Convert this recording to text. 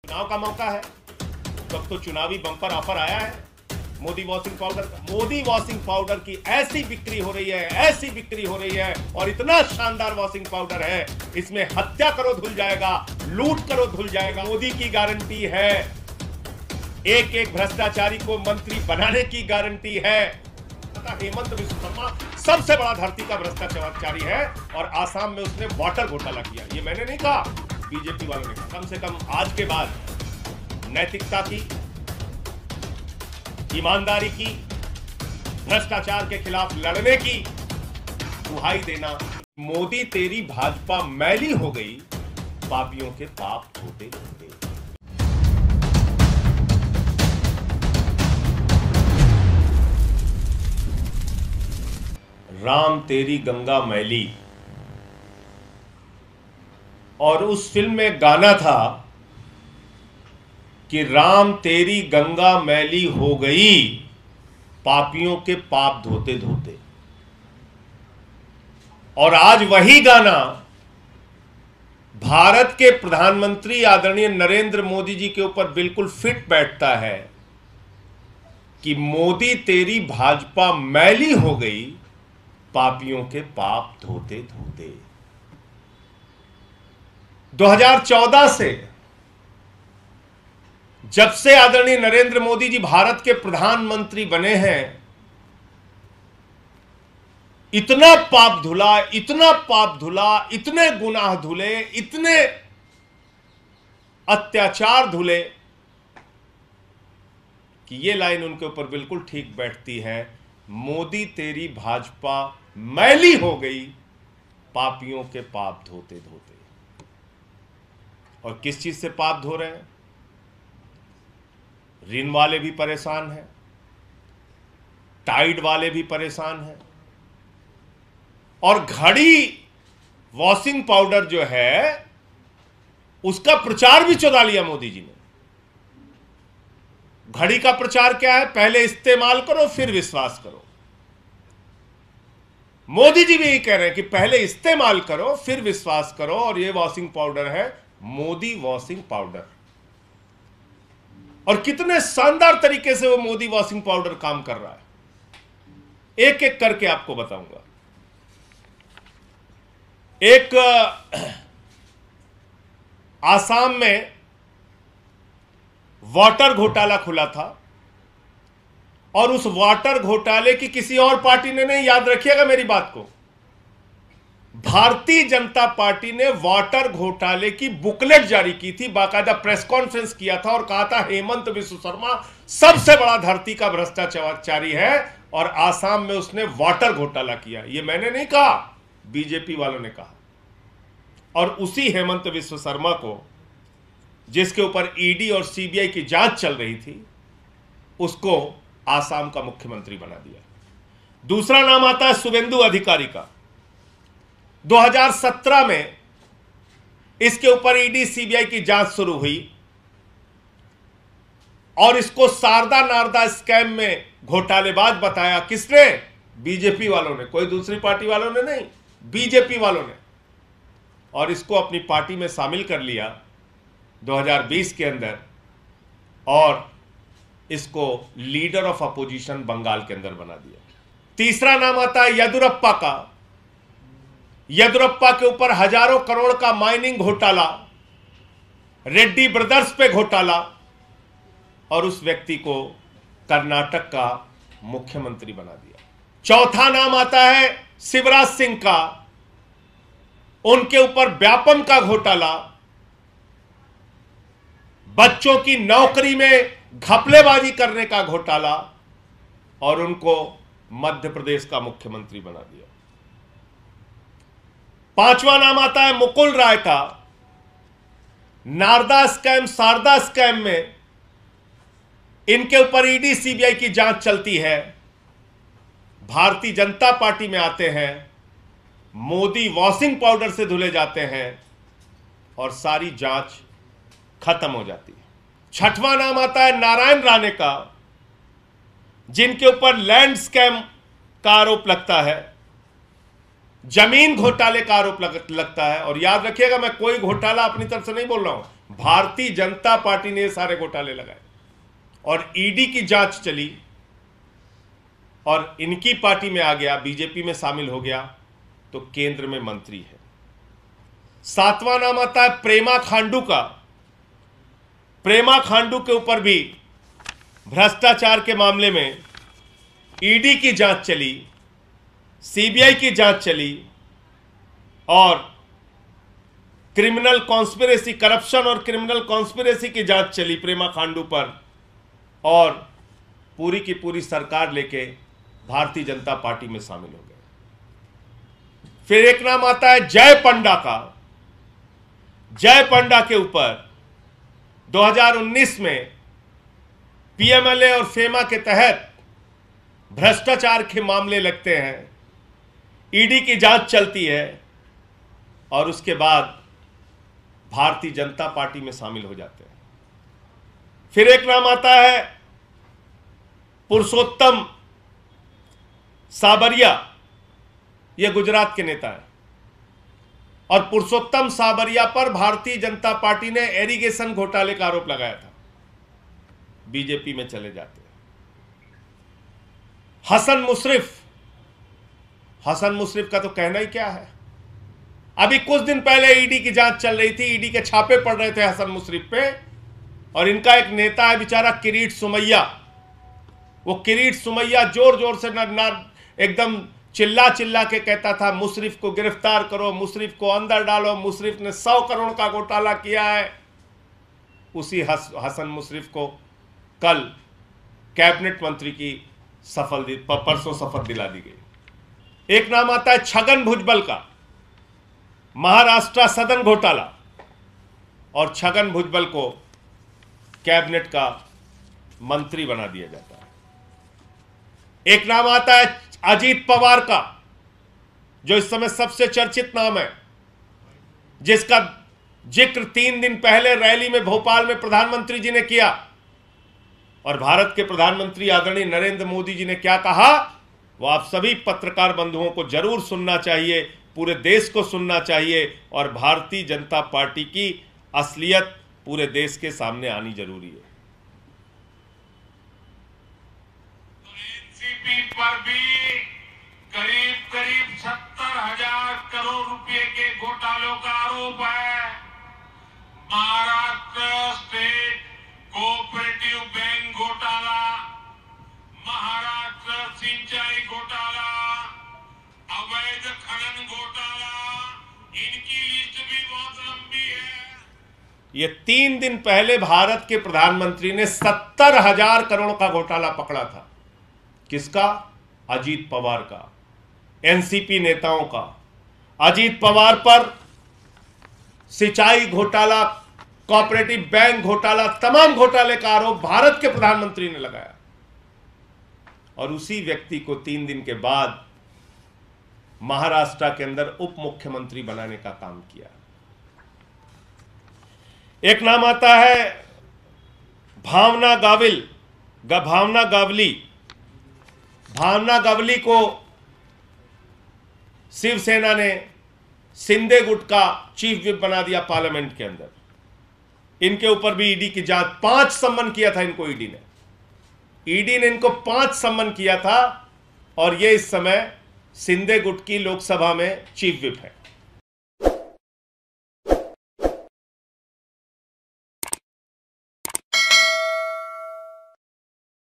चुनाव का मौका है, तब तो चुनावी बम्पर ऑफर आया है मोदी वॉशिंग पाउडर का। मोदी वॉशिंग पाउडर की ऐसी बिक्री हो रही है, ऐसी बिक्री हो रही है, और इतना शानदार वॉशिंग पाउडर है, इसमें हत्या करो धुल जाएगा, लूट करो धुल जाएगा। मोदी की गारंटी है, एक एक भ्रष्टाचारी को मंत्री बनाने की गारंटी है। हेमंत बिस्व शर्मा सबसे बड़ा धरती का भ्रष्टाचारी है, और आसाम में उसने वाटर घोटाला किया। ये मैंने नहीं कहा, बीजेपी वालों ने कहा। कम से कम आज के बाद नैतिकता की, ईमानदारी की, भ्रष्टाचार के खिलाफ लड़ने की दुहाई देना। मोदी तेरी भाजपा मैली हो गई, पापियों के पाप धोते धोते। राम तेरी गंगा मैली, और उस फिल्म में गाना था कि राम तेरी गंगा मैली हो गई, पापियों के पाप धोते धोते। और आज वही गाना भारत के प्रधानमंत्री आदरणीय नरेंद्र मोदी जी के ऊपर बिल्कुल फिट बैठता है कि मोदी तेरी भाजपा मैली हो गई, पापियों के पाप धोते धोते। 2014 से जब से आदरणीय नरेंद्र मोदी जी भारत के प्रधानमंत्री बने हैं, इतना पाप धुला, इतना पाप धुला, इतने गुनाह धुले, इतने अत्याचार धुले कि ये लाइन उनके ऊपर बिल्कुल ठीक बैठती है। मोदी तेरी भाजपा मैली हो गई, पापियों के पाप धोते धोते। और किस चीज से पाप धो रहे हैं? ऋण वाले भी परेशान हैं, टाइड वाले भी परेशान हैं, और घड़ी वॉशिंग पाउडर जो है उसका प्रचार भी चुरा लिया मोदी जी ने। घड़ी का प्रचार क्या है? पहले इस्तेमाल करो फिर विश्वास करो। मोदी जी भी यही कह रहे हैं कि पहले इस्तेमाल करो फिर विश्वास करो, और ये वॉशिंग पाउडर है मोदी वॉशिंग पाउडर। और कितने शानदार तरीके से वो मोदी वॉशिंग पाउडर काम कर रहा है, एक एक करके आपको बताऊंगा। एक आसाम में वाटर घोटाला खुला था, और उस वाटर घोटाले की किसी और पार्टी ने नहीं, याद रखिएगा मेरी बात को, भारतीय जनता पार्टी ने वाटर घोटाले की बुकलेट जारी की थी, बाकायदा प्रेस कॉन्फ्रेंस किया था और कहा था हेमंत बिस्व शर्मा सबसे बड़ा धरती का भ्रष्टाचारी है, और आसाम में उसने वाटर घोटाला किया। ये मैंने नहीं कहा, बीजेपी वालों ने कहा। और उसी हेमंत बिस्व शर्मा को, जिसके ऊपर ईडी और सीबीआई की जांच चल रही थी, उसको आसाम का मुख्यमंत्री बना दिया। दूसरा नाम आता है शुभेंदु अधिकारी का। 2017 में इसके ऊपर ईडी सीबीआई की जांच शुरू हुई, और इसको शारदा नारदा स्कैम में घोटालेबाज बताया। किसने? बीजेपी वालों ने, कोई दूसरी पार्टी वालों ने नहीं, बीजेपी वालों ने। और इसको अपनी पार्टी में शामिल कर लिया 2020 के अंदर, और इसको लीडर ऑफ अपोजिशन बंगाल के अंदर बना दिया। तीसरा नाम आता है येदुरप्पा का। येदुरप्पा के ऊपर हजारों करोड़ का माइनिंग घोटाला, रेड्डी ब्रदर्स पे घोटाला, और उस व्यक्ति को कर्नाटक का मुख्यमंत्री बना दिया। चौथा नाम आता है शिवराज सिंह का। उनके ऊपर व्यापम का घोटाला, बच्चों की नौकरी में घपलेबाजी करने का घोटाला, और उनको मध्य प्रदेश का मुख्यमंत्री बना दिया। पांचवा नाम आता है मुकुल राय का। नारदा स्कैम, शारदा स्कैम में इनके ऊपर ईडी सीबीआई की जांच चलती है, भारतीय जनता पार्टी में आते हैं, मोदी वॉशिंग पाउडर से धुले जाते हैं, और सारी जांच खत्म हो जाती है। छठवां नाम आता है नारायण राणे का, जिनके ऊपर लैंड स्कैम का आरोप लगता है, जमीन घोटाले का आरोप लगता है। और याद रखिएगा, मैं कोई घोटाला अपनी तरफ से नहीं बोल रहा हूं, भारतीय जनता पार्टी ने ये सारे घोटाले लगाए और ईडी की जांच चली और इनकी पार्टी में आ गया, बीजेपी में शामिल हो गया, तो केंद्र में मंत्री है। सातवां नाम आता है प्रेमा खांडू का। प्रेमा खांडू के ऊपर भी भ्रष्टाचार के मामले में ईडी की जांच चली, सीबीआई की जांच चली और क्रिमिनल कॉन्स्पिरेसी, करप्शन और क्रिमिनल कॉन्स्पिरेसी की जांच चली प्रेमा खांडू पर, और पूरी की पूरी सरकार लेके भारतीय जनता पार्टी में शामिल हो गए। फिर एक नाम आता है जय पंडा का। जय पंडा के ऊपर 2019 में पीएमएलए और फेमा के तहत भ्रष्टाचार के मामले लगते हैं, ईडी की जांच चलती है और उसके बाद भारतीय जनता पार्टी में शामिल हो जाते हैं। फिर एक नाम आता है पुरुषोत्तम साबरिया, यह गुजरात के नेता है, और पुरुषोत्तम साबरिया पर भारतीय जनता पार्टी ने इरिगेशन घोटाले का आरोप लगाया था, बीजेपी में चले जाते हैं। हसन मुशर्रफ का तो कहना ही क्या है। अभी कुछ दिन पहले ईडी की जांच चल रही थी, ईडी के छापे पड़ रहे थे हसन मुशर्रफ पे, और इनका एक नेता है बेचारा किरीट सुमैया। वो किरीट सुमैया जोर जोर से एकदम चिल्ला चिल्ला के कहता था मुशर्रफ को गिरफ्तार करो, मुशर्रफ को अंदर डालो, मुशर्रफ ने 100 करोड़ का घोटाला किया है। उसी हसन मुशर्रफ को कल कैबिनेट मंत्री की परसों शपथ दिला दी गई। एक नाम आता है छगन भुजबल का, महाराष्ट्र सदन घोटाला, और छगन भुजबल को कैबिनेट का मंत्री बना दिया जाता है। एक नाम आता है अजीत पवार का, जो इस समय सबसे चर्चित नाम है, जिसका जिक्र 3 दिन पहले रैली में भोपाल में प्रधानमंत्री जी ने किया, और भारत के प्रधानमंत्री आदरणीय नरेंद्र मोदी जी ने क्या कहा वो आप सभी पत्रकार बंधुओं को जरूर सुनना चाहिए, पूरे देश को सुनना चाहिए, और भारतीय जनता पार्टी की असलियत पूरे देश के सामने आनी जरूरी है। एनसीपी पर भी करीब 70,000 करोड़ रुपए के घोटालों का आरोप है। महाराष्ट्र स्टेट कोऑपरेटिव बैंक घोटाला, महाराष्ट्र सिंचाई घोटाला, अवैध खनन घोटाला, इनकी लिस्ट भी बहुत लंबी है। ये 3 दिन पहले भारत के प्रधानमंत्री ने 70,000 करोड़ का घोटाला पकड़ा था। किसका? अजीत पवार का, एनसीपी नेताओं का। अजीत पवार पर सिंचाई घोटाला, कोऑपरेटिव बैंक घोटाला, तमाम घोटाले का आरोप भारत के प्रधानमंत्री ने लगाया, और उसी व्यक्ति को 3 दिन के बाद महाराष्ट्र के अंदर उप मुख्यमंत्री बनाने का काम किया। एक नाम आता है भावना गावली को शिवसेना ने शिंदे गुट का चीफ विप बना दिया पार्लियामेंट के अंदर। इनके ऊपर भी ईडी की जांच, 5 सम्मन किया था इनको ईडी ने इनको 5 सम्मन किया था, और ये इस समय शिंदे गुट की लोकसभा में चीफ विप है।